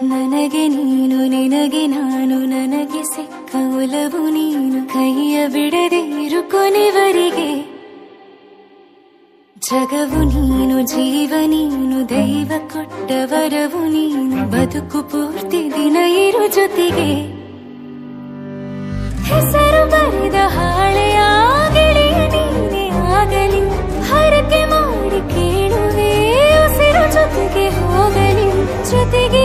ನನಗೆ ನೀನು ನಿನಗೆ ನಾನು ನನಗೆ ಸಿಕ್ಕ ಒಲವು ನೀನು ಕೈಯ ಬಿಡದೆ ಇರು ಕೊನೆವರೆಗೆ ಜಗವು ನೀನು ಜೀವ ನೀನು ದೈವ ಕೊಟ್ಟ ವರವು ನೀನು ಬದುಕು ಪೂರ್ತಿ ದಿನ ಇರು ಜೊತೆಗೆ ಹೆಸರು ಬರೆದ ಹಾಳೆಯ ಗೆಳೆಯ ನೀನೇ ಆಗಲಿ ಹರಕೆ ಮಾಡಿ ಕೇಳುವೆ ಉಸಿರು ಜೊತೆಗೆ ಹೋಗಲಿ ಜೊತೆಗೆ